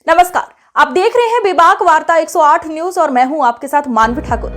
नमस्कार, आप देख रहे हैं बेबाक वार्ता 108 न्यूज और मैं हूं आपके साथ मानवी ठाकुर।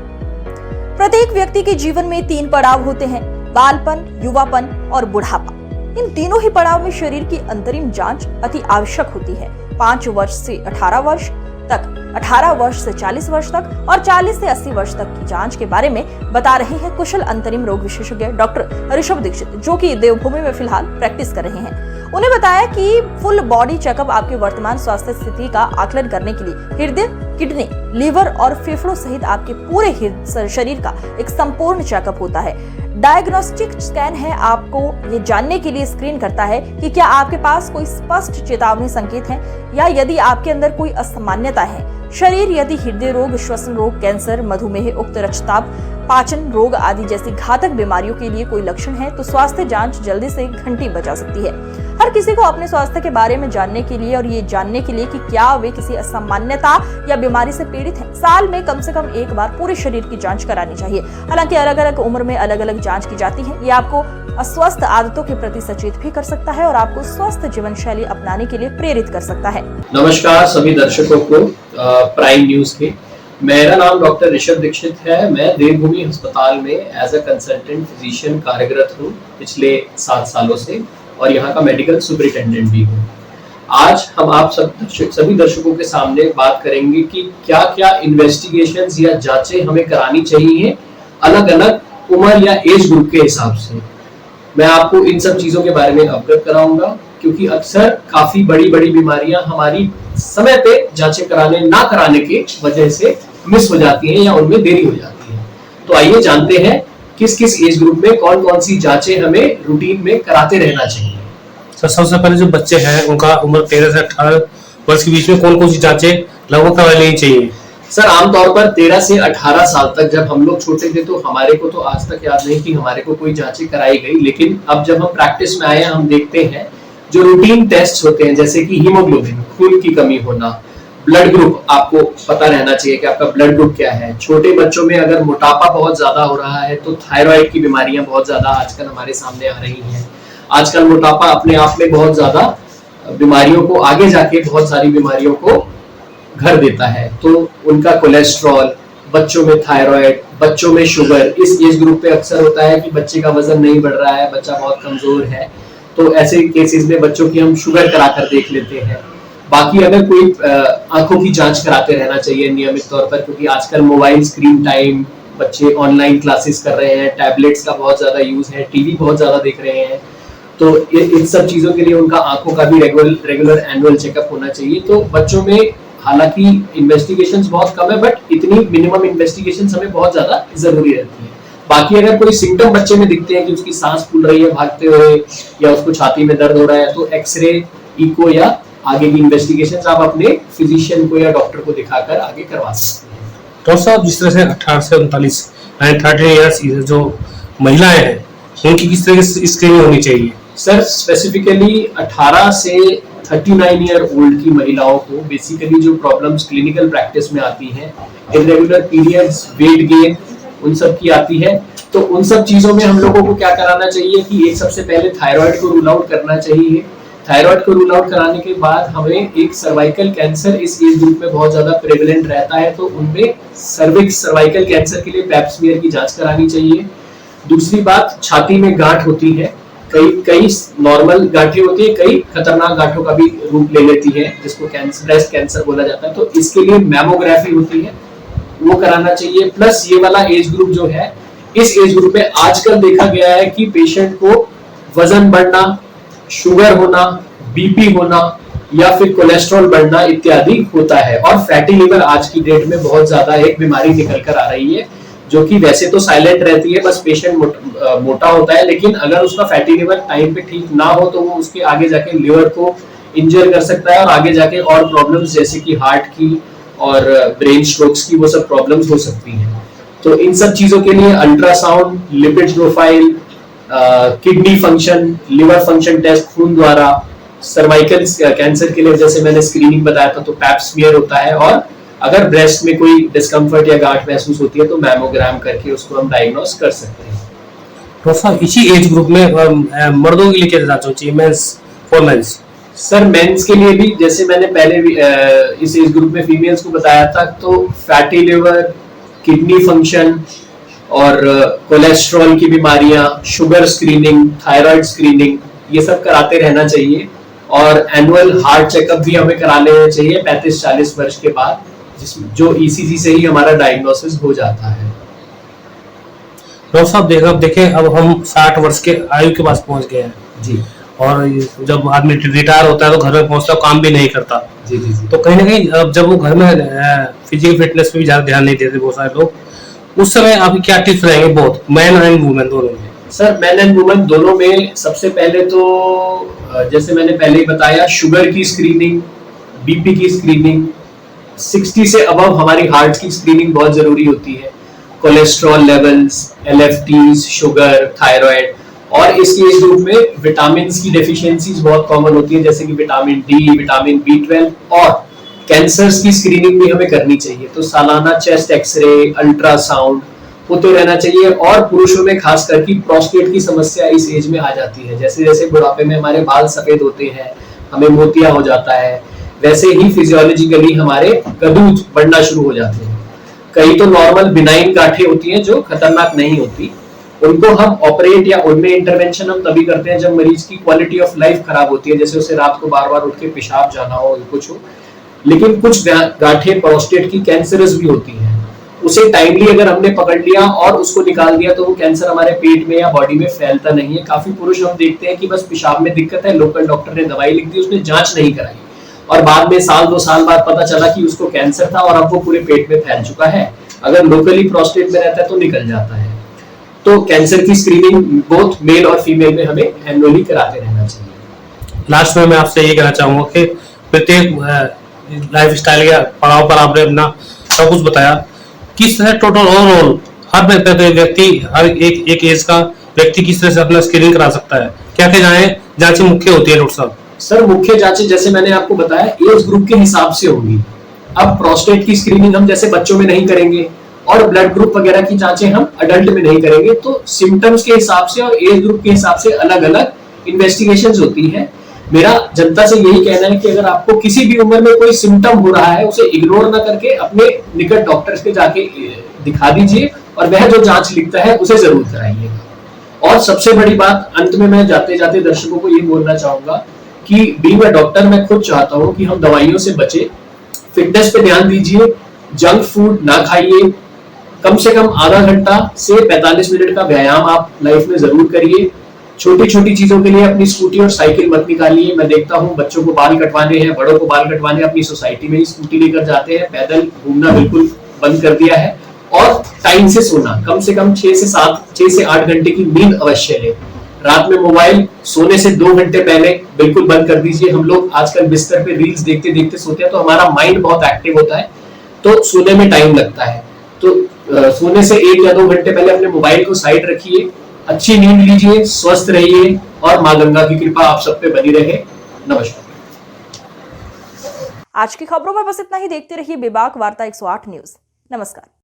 प्रत्येक व्यक्ति के जीवन में 3 पड़ाव होते हैं, बालपन, युवापन और बुढ़ापा। इन तीनों ही पड़ाव में शरीर की अंतरिम जांच अति आवश्यक होती है। 5 वर्ष से 18 वर्ष तक, 18 वर्ष से 40 वर्ष तक और 40 से 80 वर्ष तक की जांच के बारे में बता रहे हैं कुशल अंतरिम रोग विशेषज्ञ डॉक्टर ऋषभ दीक्षित, जो कि देवभूमि में फिलहाल प्रैक्टिस कर रहे हैं। उन्हें बताया कि फुल बॉडी चेकअप आपके वर्तमान स्वास्थ्य स्थिति का आकलन करने के लिए हृदय, किडनी, लीवर और फेफड़ों सहित आपके पूरे शरीर का एक संपूर्ण चेकअप होता है। डायग्नोस्टिक स्कैन है, आपको ये जानने के लिए स्क्रीन करता है कि क्या आपके पास कोई स्पष्ट चेतावनी संकेत है या यदि आपके अंदर कोई असामान्यता है। शरीर यदि हृदय रोग, श्वसन रोग, कैंसर, मधुमेह, उच्च रक्तचाप, पाचन रोग आदि जैसी घातक बीमारियों के लिए कोई लक्षण है तो स्वास्थ्य जांच जल्दी से घंटी बजा सकती है। हर किसी को अपने स्वास्थ्य के बारे में जानने के लिए और ये जानने के लिए कि क्या वे किसी असामान्यता या बीमारी से पीड़ित हैं, साल में कम से कम एक बार पूरे शरीर की जांच करानी चाहिए। हालांकि अलग अलग उम्र में अलग अलग जांच की जाती है। ये आपको अस्वस्थ आदतों के प्रति सचेत भी कर सकता है और आपको स्वस्थ जीवन शैली अपनाने के लिए प्रेरित कर सकता है। नमस्कार सभी दर्शकों को प्राइम न्यूज के। मेरा नाम डॉक्टर ऋषभ दीक्षित है। मैं देवभूमि अस्पताल में एज अ कंसल्टेंट फिजिशियन कार्यरत हूँ पिछले 7 सालों से और यहाँ का मेडिकल सुपरिटेंडेंट भी हूँ। आज हम आप सभी दर्शकों के सामने बात करेंगे कि क्या क्या इन्वेस्टिगेशंस या जांचें हमें करानी चाहिए अलग अलग उम्र या एज ग्रुप के हिसाब से। मैं आपको इन सब चीजों के बारे में अवगत कराऊंगा क्योंकि अक्सर काफी बड़ी बड़ी बीमारियां हमारी समय पे जांचें ना कराने की वजह से मिस हो जाती हैं या उनमें देरी हो जाती है। तो आइए जानते हैं किस किस एज ग्रुप में कौन कौन सी जांचें हमें रूटीन में कराते रहना चाहिए। सर, सबसे पहले जो बच्चे हैं उनका उम्र 13 से 18 वर्ष के बीच में कौन कौन सी जांचें लगभग करवा लेनी चाहिए। सर, आमतौर पर 13 से 18 साल तक जब हम लोग छोटे थे तो हमारे को तो आज तक याद नहीं कि हमारे को कोई जांचें कराई गई, लेकिन अब जब हम प्रैक्टिस में आए हैं हम देखते हैं जो रूटीन टेस्ट होते हैं जैसे कि हीमोग्लोबिन, खून की कमी होना, ब्लड ग्रुप आपको पता रहना चाहिए कि आपका ब्लड ग्रुप क्या है। छोटे बच्चों में अगर मोटापा बहुत ज्यादा हो रहा है तो थायराइड की बीमारियां बहुत ज्यादा आजकल हमारे सामने आ रही हैं। आजकल मोटापा अपने आप में बहुत ज्यादा बीमारियों को आगे जाके बहुत सारी बीमारियों को घर देता है। तो उनका कोलेस्ट्रॉल, बच्चों में थायराइड, बच्चों में शुगर, इस एज ग्रुप पे अक्सर होता है कि बच्चे का वजन नहीं बढ़ रहा है, बच्चा बहुत कमजोर है, तो ऐसे केसेस में बच्चों की हम शुगर कराकर देख लेते हैं। बाकी अगर कोई आंखों की जांच कराते रहना चाहिए नियमित तौर पर, क्योंकि आजकल मोबाइल स्क्रीन टाइम, बच्चे ऑनलाइन क्लासेस कर रहे हैं, टैबलेट्स का बहुत ज्यादा यूज है, टीवी बहुत ज्यादा देख रहे हैं, तो इन सब चीजों के लिए उनका आंखों का भी रेगुलर एनुअल चेकअप होना चाहिए। तो बच्चों में हालांकि इन्वेस्टिगेशंस बहुत कम है बट इतनी मिनिमम इन्वेस्टिगेशंस हमें बहुत ज्यादा जरूरी रहती है। बाकी अगर कोई सिम्टम बच्चे में दिखते हैं कि उसकी सांस फूल रही है भागते हुए या उसको छाती में दर्द हो रहा है तो एक्सरे, इको या आगे की इन्वेस्टिगेशंस आप अपने फिजिशियन को या डॉक्टर को दिखाकर आगे करवा सकते हैं। डॉक्टर साहब, जिस तरह से 18 से 39 यानी 30 इयर्स जो महिलाएं हैं उनकी किस तरह की स्क्रीनिंग होनी चाहिए। सर, स्पेसिफिकली 18 से 39 ईयर ओल्ड की महिलाओं को बेसिकली जो प्रॉब्लम्स क्लिनिकल प्रैक्टिस में आती हैं, इरेगुलर पीरियड्स, वेट गेन, उन सब की आती है। तो उन सब चीजों में हम लोगों को क्या कराना चाहिए कि एक सबसे पहले थायराइड को रूल आउट करना चाहिए। थायराइड को रूल आउट कराने के बाद हमें एक सर्वाइकल कैंसर इस एज ग्रुप में बहुत ज्यादा प्रेवलेंट रहता है, तो उनमें सर्वाइकल कैंसर के लिए पैप स्मीयर की जांच करानी चाहिए। दूसरी बात, छाती में गांठ होती है, कई नॉर्मल गांठें होती है, कई खतरनाक गांठों का भी रूप ले लेती है जिसको ब्रेस्ट कैंसर बोला जाता है, तो इसके लिए मैमोग्राफी होती है, वो कराना चाहिए। प्लस ये वाला एज ग्रुप जो है, इस एज ग्रुप में आजकल देखा गया है कि पेशेंट को वजन बढ़ना, शुगर होना, बीपी होना या फिर कोलेस्ट्रॉल बढ़ना इत्यादि होता है। और फैटी लिवर आज की डेट में बहुत ज्यादा एक बीमारी निकल कर आ रही है जो कि वैसे तो साइलेंट रहती है, बस पेशेंट मोटा होता है, लेकिन अगर उसका फैटी लिवर टाइम पे ठीक ना हो तो वो उसके आगे जाके लिवर को इंजर कर सकता है और आगे जाके और प्रॉब्लम्स जैसे कि हार्ट की और ब्रेन स्ट्रोक्स की वो सब प्रॉब्लम्स हो सकती हैं। तो इन सब चीजों के लिए ultrasound, lipid profile, kidney function, liver function test खून द्वारा, सर्वाइकल कैंसर के लिए जैसे मैंने स्क्रीनिंग बताया था तो पैप स्मीयर होता है, और अगर ब्रेस्ट में कोई डिस्कम्फर्ट या गांठ महसूस होती है तो मैमोग्राम करके उसको हम डायग्नोस कर सकते हैं। तो सर, इसी एज ग्रुप में मर्दों के लिए क्या जांच होनी चाहिए, men's for men's. Sir men's के लिए भी जैसे मैंने पहले भी इस एज ग्रुप में फीमेल्स को बताया था, तो फैटी लिवर, किडनी फंक्शन और कोलेस्ट्रॉल की बीमारियां, शुगर स्क्रीनिंग, थायराइड स्क्रीनिंग, ये सब कराते रहना चाहिए। और एनुअल हार्ट चेकअप भी हमें करा लेना चाहिए 35-40 वर्ष के बाद, जिसमें जो ईसीजी से ही हमारा डायग्नोसिस हो जाता है। डॉक्टर साहब देखें अब हम 60 वर्ष के आयु के पास पहुंच गए हैं जी और जब आदमी रिटायर होता है तो घर में पहुंचता है, काम भी नहीं करता। जी जी जी। तो कहीं ना कहीं अब जब वो घर में फिजिकल फिटनेस पे भी ज्यादा ध्यान नहीं देते बहुत सारे लोग, उस समय आपकी क्या टिप्स रहेंगे बोथ मैन एंड वुमेन दोनों में? सर मैन एंड वुमेन दोनों में सबसे पहले तो जैसे मैंने पहले ही बताया, शुगर की स्क्रीनिंग, बीपी की स्क्रीनिंग, 60 से अबव हमारी हार्ट की स्क्रीनिंग बहुत जरूरी होती है। कोलेस्ट्रॉल लेवल्स, एलएफटीज, शुगर, थायराइड, और इस एज ग्रुप में विटामिन की डेफिशिएंसीज बहुत कॉमन होती है, जैसे कि विटामिन डी, विटामिन B12, और कैंसर्स की स्क्रीनिंग भी हमें करनी चाहिए। तो सालाना चेस्ट एक्सरे, अल्ट्रासाउंड होते रहना चाहिए। और पुरुषों में खास करके प्रोस्टेट की समस्या इस एज में आ जाती है। जैसे जैसे बुढ़ापे में हमारे बाल सफेद होते हैं, हमें मोतिया हो जाता है, वैसे ही फिजियोलॉजिकली हमारे कदूज बढ़ना शुरू हो जाते हैं। कई तो नॉर्मल बिनाइन गांठें होती हैं जो खतरनाक नहीं होती, उनको हम ऑपरेट या उनमें इंटरवेंशन हम तभी करते हैं जब मरीज की क्वालिटी ऑफ लाइफ खराब होती है, जैसे उसे रात को बार बार उठ के पेशाब जाना हो या कुछ हो। लेकिन कुछ गांठें प्रोस्टेट की कैंसरस भी होती हैं, उसे टाइमली अगर हमने पकड़ लिया और उसको निकाल दिया तो वो कैंसर हमारे पेट में या बॉडी में फैलता नहीं है। काफी पुरुष हम देखते हैं कि बस पेशाब में दिक्कत है, लोकल डॉक्टर ने दवाई लिख दी, उसने जांच नहीं कराई और बाद में 1-2 साल बाद पता चला कि उसको कैंसर था और अब वो पूरे पेट में फैल चुका है। अगर लोकली प्रोस्टेट में रहता है तो निकल जाता है। तो कैंसर की स्क्रीनिंग बोथ मेल और फीमेल में हमें एनुअली कराते रहना चाहिए। लास्ट में मैं आपसे ये कहना चाहूंगा कि प्रत्येक लाइफ स्टाइल या पड़ाव पर आपने अपना सब कुछ बताया, किस तरह टोटल ओवरऑल हर व्यक्ति, हर एक एज का व्यक्ति किस तरह से अपना स्क्रीनिंग करा सकता है? क्या क्या जांचें मुख्य होती है डॉक्टर साहब? सर मुख्य जांचें जैसे मैंने आपको बताया एज ग्रुप के हिसाब से होंगी। अब प्रोस्टेट की स्क्रीनिंग हम जैसे बच्चों में नहीं करेंगे और ब्लड ग्रुप वगैरह की जांचें हम अडल्ट में नहीं करेंगे, तो सिम्टम्स के हिसाब से और एज ग्रुप के हिसाब से अलग अलग इन्वेस्टिगेशंस होती है। मेरा जनता से यही कहना है कि अगर आपको किसी भी उम्र में कोई सिम्टम हो रहा है, उसे इग्नोर ना करके अपने निकट डॉक्टर्स के जाके दिखा दीजिए और वह जो जांच लिखता है उसे जरूर कराइएगा। और सबसे बड़ी बात, अंत में मैं जाते जाते दर्शकों को ये बोलना चाहूंगा कि बीइंग अ डॉक्टर मैं खुद चाहता हूं कि हम दवाइयों से बचे, फिटनेस पे ध्यान दीजिए, जंक फूड ना खाइए, कम से कम आधा घंटा से 45 मिनट का व्यायाम आप लाइफ में जरूर करिए। छोटी छोटी चीजों के लिए अपनी स्कूटी और साइकिल मत निकालिए। मैं देखता हूँ बच्चों को बाल कटवाने हैं, बड़ों को बाल कटवाने, अपनी सोसाइटी में ही स्कूटी लेकर जाते हैं, पैदल घूमना बिल्कुल बंद कर दिया है। और टाइम से सोना, कम से कम 6 से 8 घंटे की नींद अवश्य ले। रात में मोबाइल सोने से 2 घंटे पहले बिल्कुल बंद कर दीजिए। हम लोग आजकल बिस्तर पे रील्स देखते देखते सोते हैं, तो हमारा माइंड बहुत एक्टिव होता है, तो सोने में टाइम लगता है। तो सोने से 1 या 2 घंटे पहले अपने मोबाइल को साइड रखिए, अच्छी नींद लीजिए, स्वस्थ रहिए और माँ गंगा की कृपा आप सब पे बनी रहे। नमस्कार। आज की खबरों में बस इतना ही। देखते रहिए बेबाक वार्ता 108 न्यूज। नमस्कार।